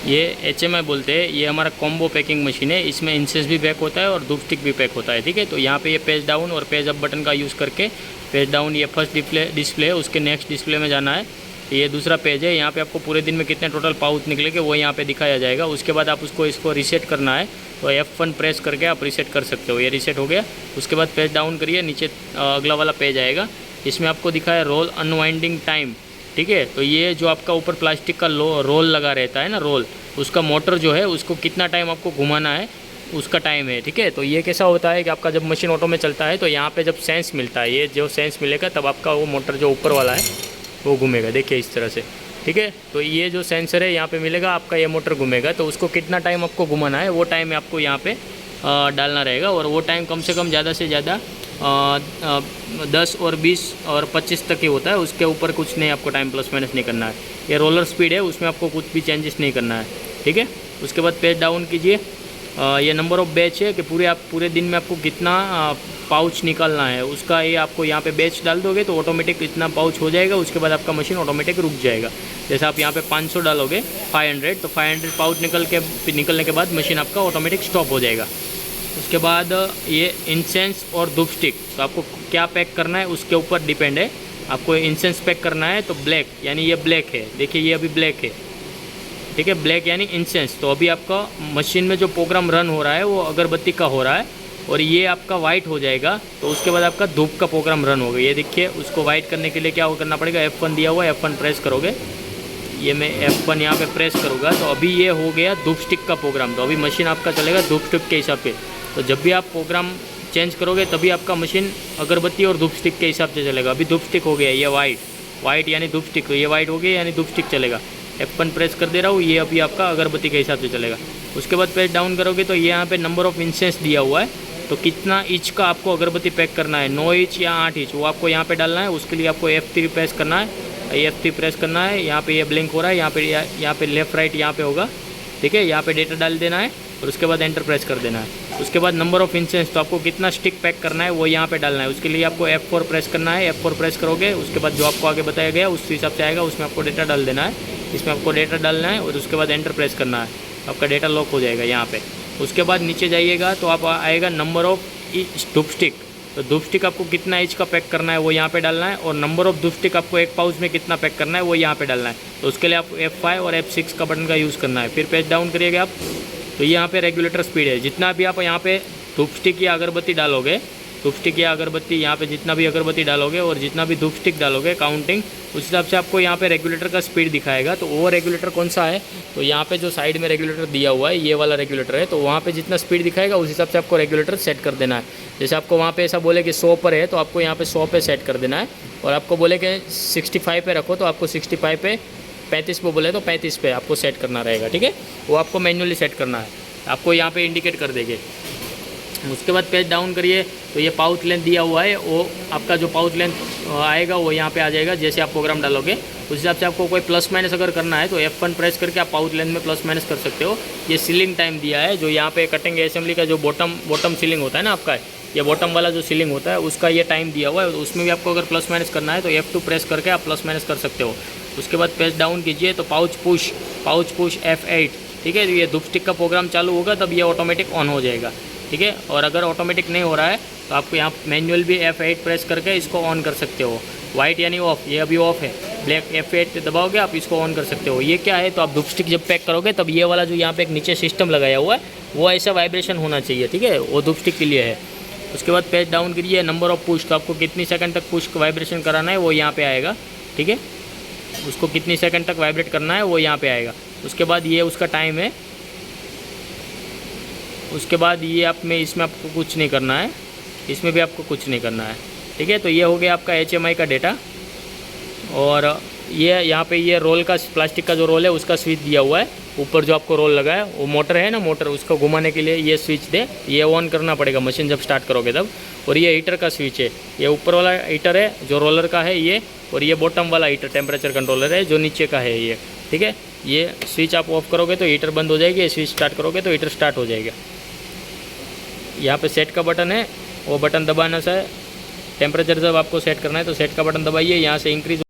ये HMI बोलते हैं, ये हमारा कॉम्बो पैकिंग मशीन है। इसमें इंसेस भी पैक होता है और धूप स्टिक भी पैक होता है, ठीक है। तो यहाँ पे ये पेज डाउन और पेज अप बटन का यूज़ करके, पेज डाउन ये फर्स्ट डिस्प्ले है, उसके नेक्स्ट डिस्प्ले में जाना है। ये दूसरा पेज है, यहाँ पे आपको पूरे दिन में कितने टोटल पाउच निकलेंगे वो यहाँ पे दिखाया जाएगा। उसके बाद आप इसको रीसेट करना है, तो F1 प्रेस करके आप रीसेट कर सकते हो। ये रीसेट हो गया। उसके बाद पेज डाउन करिए, नीचे अगला वाला पेज आएगा। इसमें आपको दिखा है रोल अनवाइंडिंग टाइम, ठीक है। तो ये जो आपका ऊपर प्लास्टिक का रोल लगा रहता है ना, रोल, उसका मोटर जो है उसको कितना टाइम आपको घुमाना है उसका टाइम है, ठीक है। तो ये कैसा होता है कि आपका जब मशीन ऑटो में चलता है तो यहाँ पे जब सेंस मिलता है, ये जो सेंस मिलेगा तब आपका वो मोटर जो ऊपर वाला है वो घूमेगा, देखिए इस तरह से, ठीक है। तो ये जो सेंसर है यहाँ पे मिलेगा, आपका ये मोटर घूमेगा। तो उसको कितना टाइम आपको घुमाना है वो टाइम आपको यहाँ पे डालना रहेगा। और वो टाइम कम से कम ज़्यादा से ज़्यादा 10 और 20 और 25 तक ही होता है। उसके ऊपर कुछ नहीं आपको टाइम प्लस माइनस नहीं करना है। ये रोलर स्पीड है, उसमें आपको कुछ भी चेंजेस नहीं करना है, ठीक है। उसके बाद पेज डाउन कीजिए। ये नंबर ऑफ़ बैच है कि पूरे दिन में आपको कितना पाउच निकालना है, उसका ये आपको यहाँ पे बैच डाल दोगे तो ऑटोमेटिक इतना पाउच हो जाएगा। उसके बाद आपका मशीन ऑटोमेटिक रुक जाएगा। जैसे आप यहाँ पे 500 डालोगे 500, तो 500 पाउच निकलने के बाद मशीन आपका ऑटोमेटिक स्टॉप हो जाएगा। उसके बाद ये इंसेंस और धूप स्टिक, तो आपको क्या पैक करना है उसके ऊपर डिपेंड है। आपको इंसेंस पैक करना है तो ब्लैक, यानी ये ब्लैक है, देखिए ये अभी ब्लैक है, ठीक है, ब्लैक यानी इंसेंस। तो अभी आपका मशीन में जो प्रोग्राम रन हो रहा है वो अगरबत्ती का हो रहा है, और ये आपका वाइट हो जाएगा तो उसके बाद आपका धूप का प्रोग्राम रन होगा। ये देखिए, उसको वाइट करने के लिए क्या करना पड़ेगा, F1 दिया हुआ है, F1 प्रेस करोगे। ये मैं F1 यहाँ पे प्रेस करूँगा तो अभी ये हो गया धूप स्टिक का प्रोग्राम। तो अभी मशीन आपका चलेगा धूप स्टिक के हिसाब से। तो जब भी आप प्रोग्राम चेंज करोगे तभी आपका मशीन अगरबत्ती और धूप स्टिक के हिसाब से चलेगा। अभी धूप स्टिक हो गया, ये वाइट यानी धूप स्टिक, तो ये वाइट हो गया यानी धूप स्टिक चलेगा। F1 प्रेस कर दे रहा हूँ, ये अभी आपका अगरबत्ती के हिसाब से चलेगा। उसके बाद पेज डाउन करोगे तो यहाँ पे नंबर ऑफ़ इंसेंस दिया हुआ है, तो कितना इंच का आपको अगरबत्ती पैक करना है, 9 इंच या 8 इंच, वो आपको यहाँ पे डालना है। उसके लिए आपको F3 प्रेस करना है, F3 प्रेस करना है। यहाँ पे ये ब्लिंक हो रहा है, यहाँ पे लेफ्ट राइट यहाँ पे होगा, ठीक है। यहाँ पे डेटा डाल देना है और उसके बाद एंटर प्रेस कर देना है। उसके बाद नंबर ऑफ़ इंसेंस, तो आपको कितना स्टिक पैक करना है वो यहाँ पे डालना है। उसके लिए आपको F4 प्रेस करना है। F4 प्रेस करोगे उसके बाद जो आपको आगे बताया गया उस हिसाब से आएगा, उसमें आपको डेटा डाल देना है। इसमें आपको डेटा डालना है और उसके बाद एंटर प्रेस करना है, आपका डेटा लॉक हो जाएगा यहाँ पे। उसके बाद नीचे जाइएगा तो आप आएगा नंबर ऑफ़ धूप स्टिक। तो धूप स्टिक आपको कितना इंच का पैक करना है वो यहाँ पे डालना है, और नंबर ऑफ़ धूप स्टिक आपको एक पाउच में कितना पैक करना है वो यहाँ पे डालना है। तो उसके लिए आप F5 और F6 का बटन का यूज़ करना है। फिर पेज डाउन करिएगा आप, तो यहाँ पे रेगुलेटर स्पीड है। जितना भी आप यहाँ पे धूप स्टिक या अगरबत्ती डालोगे, धूप स्टिक या अगरबत्ती यहाँ पे जितना भी अगरबत्ती डालोगे और जितना भी धूप स्टिक डालोगे काउंटिंग, उस हिसाब से आपको यहाँ पे रेगुलेटर का स्पीड दिखाएगा। तो वो रेगुलेटर कौन सा है, तो यहाँ पे जो साइड में रेगुलेटर दिया हुआ है ये वाला रेगुलेटर है। तो वहाँ पे जितना स्पीड दिखाएगा उस हिसाब से आपको रेगुलेटर सेट कर देना है। जैसे आपको वहाँ पे ऐसा बोले कि 100 पर है तो आपको यहाँ पे 100 पे सेट कर देना है, और आपको बोले कि 65 पे रखो तो आपको 65 पे, 35 पे बोले तो 35 पे आपको सेट करना रहेगा, ठीक है। वो आपको मैन्युअली सेट करना है, आपको यहाँ पे इंडिकेट कर देंगे। उसके बाद पेज डाउन करिए तो ये पाउच लेंथ दिया हुआ है, वो आपका जो पाउच लेंथ आएगा वो यहाँ पे आ जाएगा। जैसे आप प्रोग्राम डालोगे उस हिसाब से आपको कोई प्लस माइनस अगर करना है तो F1 प्रेस करके आप पाउच लेंथ में प्लस माइनस कर सकते हो। ये सीलिंग टाइम दिया है, जो यहाँ पे कटिंग असेंबली का जो बॉटम सीलिंग होता है ना आपका, ये बॉटम वाला जो सीलिंग होता है उसका ये टाइम दिया हुआ है। उसमें भी आपको अगर प्लस माइनस करना है तो F2 प्रेस करके आप प्लस माइनस कर सकते हो। उसके बाद पेज डाउन कीजिए तो पाउच पुश F8, ठीक है। ये धूप स्टिक का प्रोग्राम चालू होगा तब ये ऑटोमेटिक ऑन हो जाएगा, ठीक है। और अगर ऑटोमेटिक नहीं हो रहा है तो आपको यहाँ मैनुअल भी F8 प्रेस करके इसको ऑन कर सकते हो। वाइट यानी ऑफ, ये अभी ऑफ है, ब्लैक F8 दबाओगे आप इसको ऑन कर सकते हो। ये क्या है, तो आप धूप स्टिक जब पैक करोगे तब ये वाला जो यहाँ पे एक नीचे सिस्टम लगाया हुआ है वो ऐसा वाइब्रेशन होना चाहिए, ठीक है, वो धूप स्टिक के लिए है। उसके बाद पेज डाउन करिए, नंबर ऑफ़ पुश, तो आपको कितनी सेकंड तक पुश वाइब्रेशन कराना है वो यहाँ पे आएगा, ठीक है। उसको कितनी सेकंड तक वाइब्रेट करना है वो यहाँ पे आएगा। उसके बाद ये उसका टाइम है। उसके बाद ये आप में इसमें आपको कुछ नहीं करना है, इसमें भी आपको कुछ नहीं करना है, ठीक है। तो ये हो गया आपका HMI का डेटा। और ये यहाँ पे ये रोल का, प्लास्टिक का जो रोल है उसका स्विच दिया हुआ है। ऊपर जो आपको रोल लगा है वो मोटर है ना, मोटर, उसको घुमाने के लिए ये स्विच दे, ये ऑन करना पड़ेगा मशीन जब स्टार्ट करोगे तब। और ये हीटर का स्विच है, ये ऊपर वाला हीटर है जो रोलर का है ये, और ये बॉटम वाला हीटर टेम्परेचर कंट्रोलर है जो नीचे का है ये, ठीक है। ये स्विच आप ऑफ करोगे तो हीटर बंद हो जाएगी, स्विच स्टार्ट करोगे तो हीटर स्टार्ट हो जाएगा। यहाँ पे सेट का बटन है, वो बटन दबाना सा है। टेम्परेचर जब आपको सेट करना है तो सेट का बटन दबाइए, यहाँ से इंक्रीज